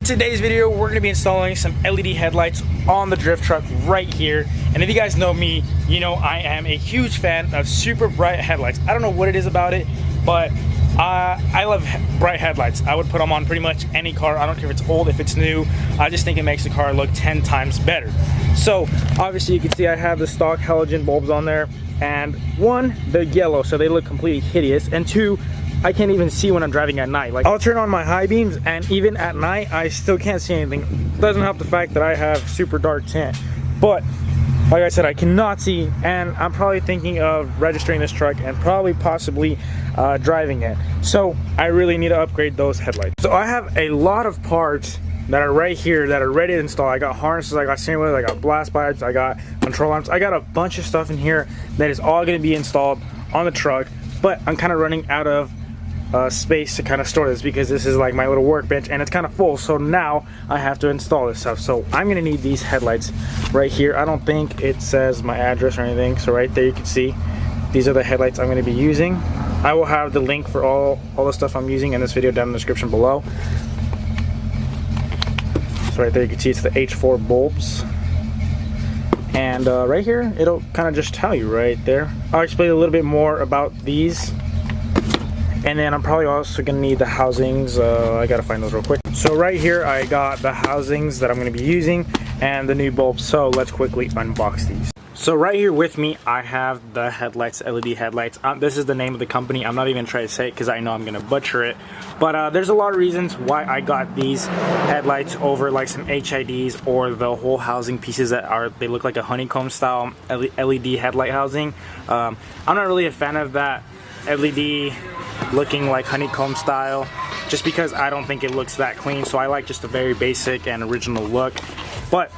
today's video, we're going to be installing some LED headlights on the drift truck right here. And if you guys know me, you know I am a huge fan of super bright headlights. I don't know what it is about it, but I love bright headlights. I would put them on pretty much any car. I don't care if it's old, if it's new. I just think it makes the car look 10 times better. So obviously you can see I have the stock halogen bulbs on there. And one, they're yellow, so they look completely hideous. And two, I can't even see when I'm driving at night. Like, I'll turn on my high beams and even at night I still can't see anything. Doesn't help the fact that I have super dark tint, but like I said, I cannot see, and I'm probably thinking of registering this truck and probably possibly driving it. So I really need to upgrade those headlights. So I have a lot of parts that are right here that are ready to install. I got harnesses, I got steering wheels, I got blast pipes, I got control arms, I got a bunch of stuff in here that is all going to be installed on the truck, but I'm kind of running out of space to kind of store this because this is like my little workbench and it's kind of full. So now I have to install this stuff. So I'm gonna need these headlights right here. I don't think it says my address or anything, so right there you can see these are the headlights I'm going to be using. I will have the link for all the stuff I'm using in this video down in the description below. So right there you can see it's the H4 bulbs, and right here it'll kind of just tell you right there. I'll explain a little bit more about these. And then I'm probably also gonna need the housings. I gotta find those real quick. So right here I got the housings that I'm gonna be using and the new bulbs. So let's quickly unbox these. So right here with me I have the headlights, LED headlights. This is the name of the company. I'm not even trying to say it because I know I'm gonna butcher it. But there's a lot of reasons why I got these headlights over like some HIDs or the whole housing pieces they look like a honeycomb style LED headlight housing. I'm not really a fan of that LED looking like honeycomb style, just because I don't think it looks that clean. So I like just a very basic and original look. But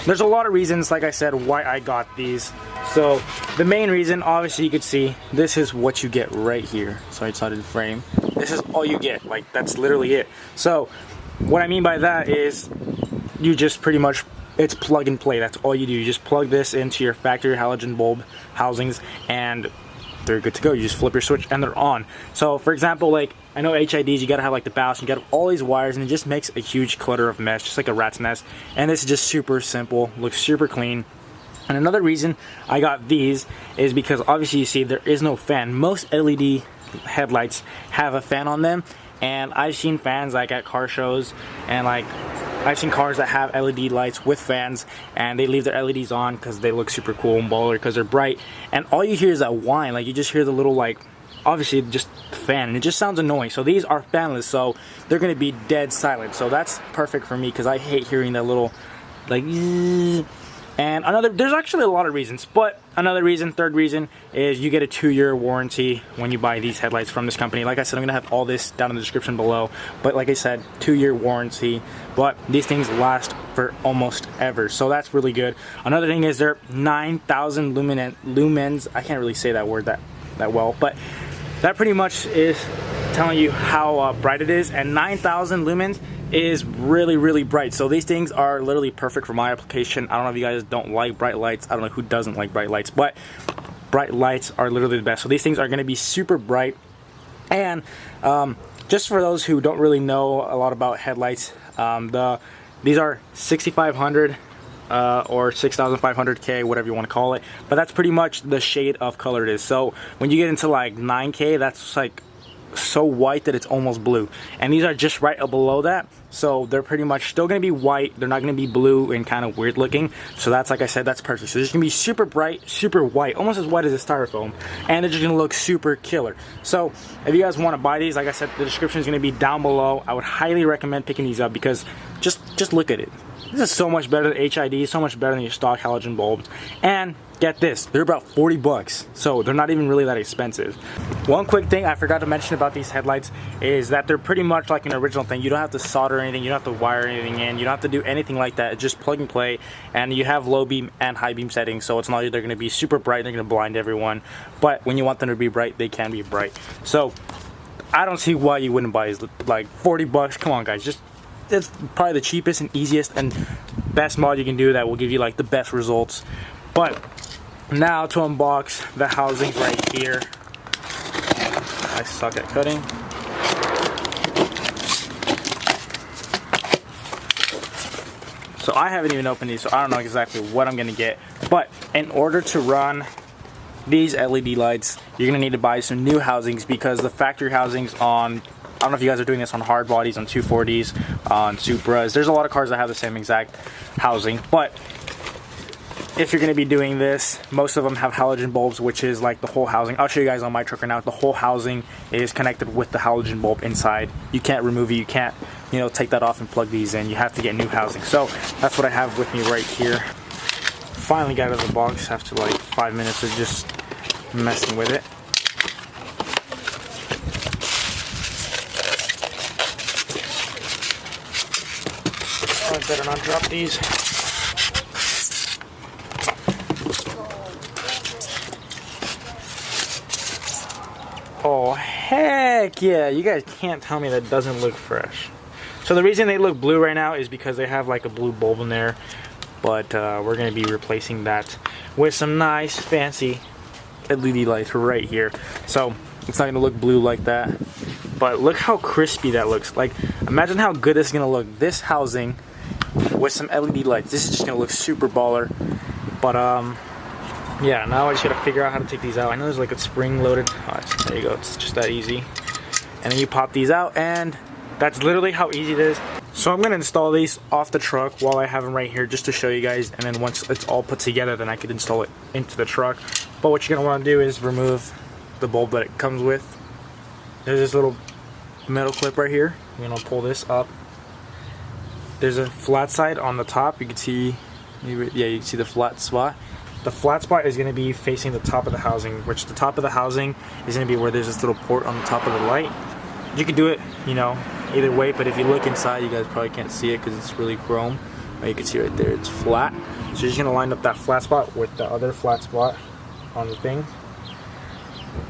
there's a lot of reasons, like I said, why I got these. So the main reason, obviously you could see, this is what you get right here. So I decided to frame. This is all you get, like that's literally it. So what I mean by that is you just pretty much, it's plug and play. That's all you do. You just plug this into your factory halogen bulb housings and they're good to go. You just flip your switch and they're on. So for example, like I know HIDs, you gotta have like the ballast, you gotta have all these wires, and it just makes a huge clutter of mess, just like a rat's nest. And this is just super simple, looks super clean. And another reason I got these is because obviously you see there is no fan. Most LED headlights have a fan on them, and I've seen fans like at car shows, and like I've seen cars that have LED lights with fans and they leave their LEDs on because they look super cool and baller because they're bright, and all you hear is that whine. Like you just hear the little, like, obviously just fan, and it just sounds annoying. So these are fanless, so they're going to be dead silent. So that's perfect for me because I hate hearing that little like zzz. And there's actually a lot of reasons, but another reason, third reason, is you get a 2-year warranty when you buy these headlights from this company. Like I said, I'm gonna have all this down in the description below, but like I said, 2-year warranty, but these things last for almost ever, so that's really good. Another thing is they're 9,000 lumens. I can't really say that word that well, but that pretty much is telling you how bright it is, and 9,000 lumens is really bright. So these things are literally perfect for my application. I don't know if you guys don't like bright lights. I don't know who doesn't like bright lights, but bright lights are literally the best. So these things are going to be super bright. And just for those who don't really know a lot about headlights, these are 6500 or 6500K, whatever you want to call it, but that's pretty much the shade of color it is. So when you get into like 9K, that's like so white that it's almost blue, and these are just right below that, so they're pretty much still going to be white. They're not going to be blue and kind of weird looking. So that's, like I said, that's perfect. So this is going to be super bright, super white, almost as white as a styrofoam, and they're just going to look super killer. So if you guys want to buy these, like I said, the description is going to be down below. I would highly recommend picking these up because just look at it. This is so much better than HID, so much better than your stock halogen bulbs. And get this, they're about 40 bucks, so they're not even really that expensive. One quick thing I forgot to mention about these headlights is that they're pretty much like an original thing. You don't have to solder anything, you don't have to wire anything in, you don't have to do anything like that. It's just plug and play, and you have low beam and high beam settings, so it's not like they're going to be super bright, they're going to blind everyone, but when you want them to be bright, they can be bright. So I don't see why you wouldn't buy these. Like 40 bucks, come on guys, it's probably the cheapest and easiest and best mod you can do that will give you like the best results. But now to unbox the housings right here. I suck at cutting. So I haven't even opened these, so I don't know exactly what I'm gonna get. But in order to run these LED lights, you're gonna need to buy some new housings, because the factory housings on, I don't know if you guys are doing this on hard bodies, on 240s, on Supras. There's a lot of cars that have the same exact housing, but if you're going to be doing this, most of them have halogen bulbs, which is like the whole housing. I'll show you guys on my truck right now. The whole housing is connected with the halogen bulb inside. You can't remove it. You can't, you know, take that off and plug these in. You have to get new housing. So that's what I have with me right here. Finally got out of the box after like 5 minutes of just messing with it. Oh, I better not drop these. Oh, heck yeah. You guys can't tell me that doesn't look fresh. So the reason they look blue right now is because they have like a blue bulb in there. But we're going to be replacing that with some nice fancy LED lights right here. So it's not going to look blue like that. But look how crispy that looks. Like, imagine how good this is going to look. This housing with some LED lights. This is just going to look super baller. But yeah, now I just gotta figure out how to take these out. I know there's like a spring loaded. Oh, there you go, it's just that easy. And then you pop these out, and that's literally how easy it is. So I'm gonna install these off the truck while I have them right here, just to show you guys. And then once it's all put together, then I could install it into the truck. But what you're gonna wanna do is remove the bulb that it comes with. There's this little metal clip right here. You're gonna pull this up. There's a flat side on the top. You can see, yeah, you can see the flat spot. The flat spot is going to be facing the top of the housing, which the top of the housing is going to be where there's this little port on the top of the light. You can do it, you know, either way, but if you look inside, you guys probably can't see it because it's really chrome. But you can see right there, it's flat. So you're just going to line up that flat spot with the other flat spot on the thing.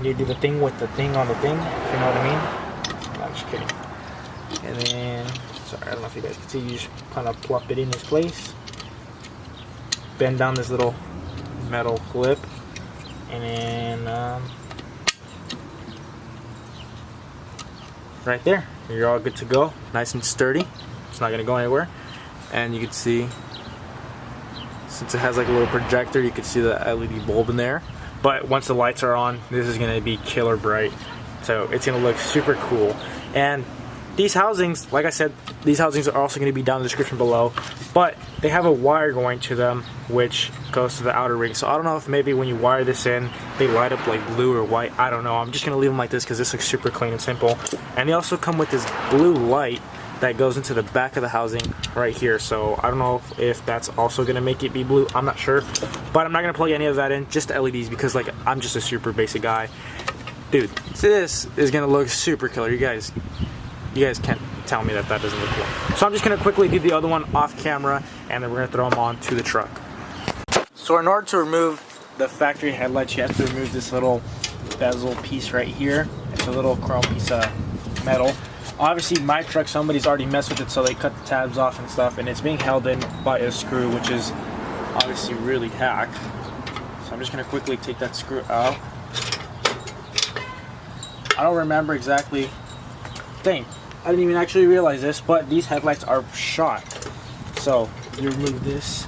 You do the thing with the thing on the thing, if you know what I mean. No, I'm just kidding. And then, sorry, I don't know if you guys can see, you just kind of plop it in its place. Bend down this little metal clip, and then right there, you're all good to go. Nice and sturdy. It's not going to go anywhere. And you can see, since it has like a little projector, you can see the LED bulb in there. But once the lights are on, this is going to be killer bright. So it's going to look super cool. And these housings, like I said, these housings are also going to be down in the description below, but they have a wire going to them which goes to the outer ring. So I don't know if maybe when you wire this in, they light up like blue or white. I don't know. I'm just going to leave them like this because this looks super clean and simple. And they also come with this blue light that goes into the back of the housing right here. So I don't know if that's also going to make it be blue. I'm not sure, but I'm not going to plug any of that in, just LEDs, because like I'm just a super basic guy. Dude, this is going to look super killer. You guys can't tell me that that doesn't look cool. So I'm just going to quickly do the other one off camera, and then we're going to throw them on to the truck. So in order to remove the factory headlights, you have to remove this little bezel piece right here. It's a little chrome piece of metal. Obviously my truck, somebody's already messed with it, so they cut the tabs off and stuff, and it's being held in by a screw, which is obviously really hack. So I'm just going to quickly take that screw out. I don't remember exactly. Dang, I didn't even actually realize this, but these headlights are shot. So you remove this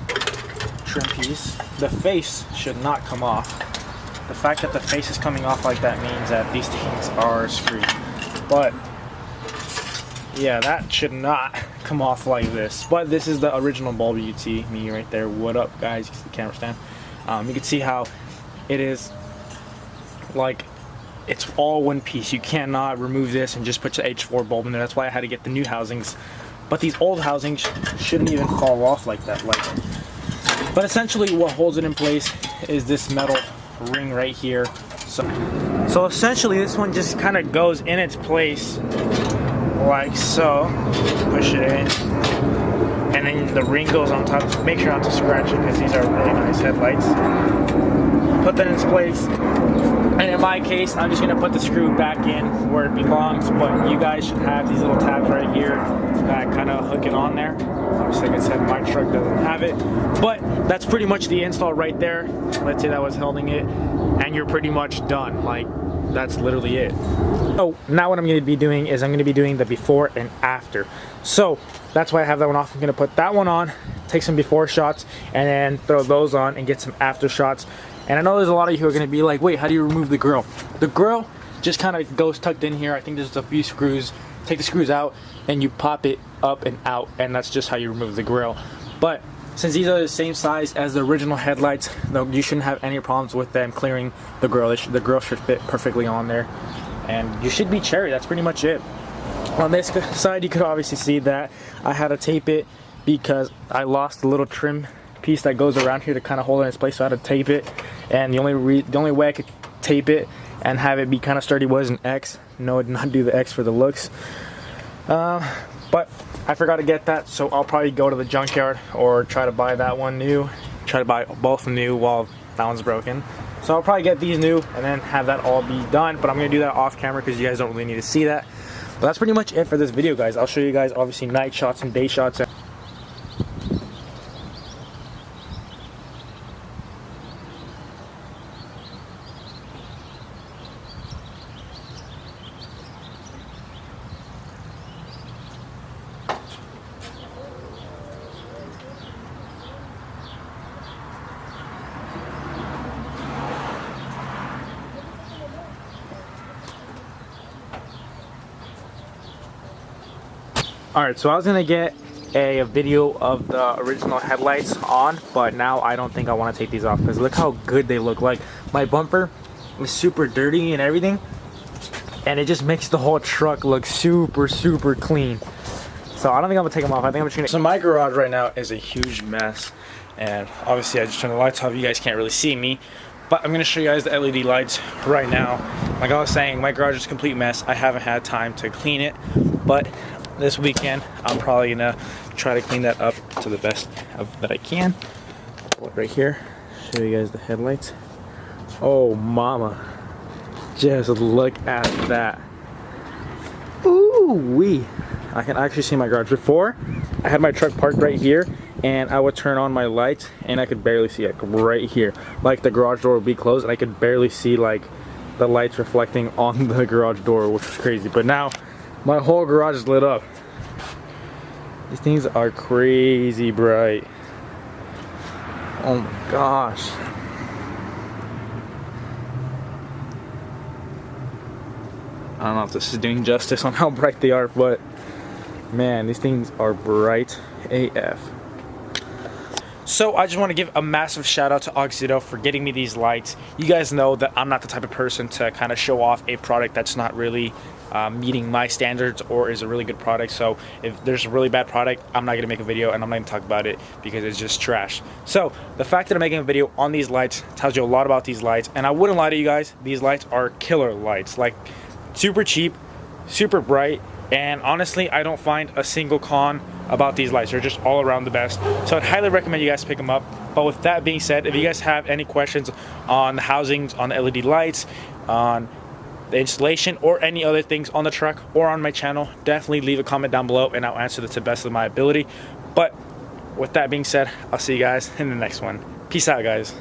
trim piece. The face should not come off. The fact that the face is coming off like that means that these things are screwed. But yeah, that should not come off like this. But this is the original bulb. You can see me right there. What up, guys? You can see the camera stand. You can see how it is like, it's all one piece. You cannot remove this and just put the H4 bulb in there. That's why I had to get the new housings. But these old housings shouldn't even fall off like that. But essentially what holds it in place is this metal ring right here. So essentially this one just kind of goes in its place like so. Push it in. And then the ring goes on top. Make sure not to scratch it because these are really nice headlights. Put that in its place. And in my case, I'm just gonna put the screw back in where it belongs, but you guys should have these little tabs right here that kind of hook it on there. Obviously, like I said, my truck doesn't have it, but that's pretty much the install right there. Let's say that was holding it, and you're pretty much done. Like, that's literally it. So now what I'm gonna be doing is I'm gonna be doing the before and after. So that's why I have that one off. I'm gonna put that one on, take some before shots, and then throw those on and get some after shots. And I know there's a lot of you who are gonna be like, wait, how do you remove the grill? The grill just kind of goes tucked in here. I think there's a few screws. Take the screws out and you pop it up and out, and that's just how you remove the grill. But since these are the same size as the original headlights, you shouldn't have any problems with them clearing the grill. The grill should fit perfectly on there, and you should be cherry. That's pretty much it. On this side, you could obviously see that I had to tape it because I lost the little trim piece that goes around here to kind of hold it in its place, so I had to tape it. And the only way I could tape it and have it be kind of sturdy was an X. No, I did not do the X for the looks. But I forgot to get that, so I'll probably go to the junkyard or try to buy that one new. Try to buy both new while that one's broken. So I'll probably get these new and then have that all be done, but I'm gonna do that off camera because you guys don't really need to see that. But that's pretty much it for this video, guys. I'll show you guys obviously night shots and day shots. Alright, so I was gonna get a video of the original headlights on, but now I don't think I want to take these off because look how good they look. Like, my bumper is super dirty and everything, and it just makes the whole truck look super clean. So I don't think I'm gonna take them off. I think I'm just gonna. So my garage right now is a huge mess, and obviously I just turned the lights off. You guys can't really see me, but I'm gonna show you guys the LED lights right now. Like I was saying, my garage is a complete mess. I haven't had time to clean it, but this weekend I'm probably gonna try to clean that up to the best that I can. Pull it right here, show you guys the headlights. Oh mama, just look at that. Ooh wee. I can actually see my garage. Before, I had my truck parked right here, and I would turn on my lights and I could barely see it right here. Like, the garage door would be closed and I could barely see like the lights reflecting on the garage door, which was crazy. But now my whole garage is lit up. These things are crazy bright. Oh my gosh. I don't know if this is doing justice on how bright they are, but man, these things are bright AF. So I just want to give a massive shout out to Oxydo for getting me these lights. You guys know that I'm not the type of person to kind of show off a product that's not really meeting my standards or is a really good product. So if there's a really bad product, I'm not going to make a video and I'm not going to talk about it because it's just trash. So the fact that I'm making a video on these lights tells you a lot about these lights, and I wouldn't lie to you guys, these lights are killer lights. Like, super cheap, super bright, and honestly I don't find a single con about these lights. They're just all around the best. So I'd highly recommend you guys pick them up. But with that being said, if you guys have any questions on the housings, on the LED lights, on the installation, or any other things on the truck or on my channel, definitely leave a comment down below and I'll answer that to the best of my ability. But with that being said, I'll see you guys in the next one. Peace out, guys.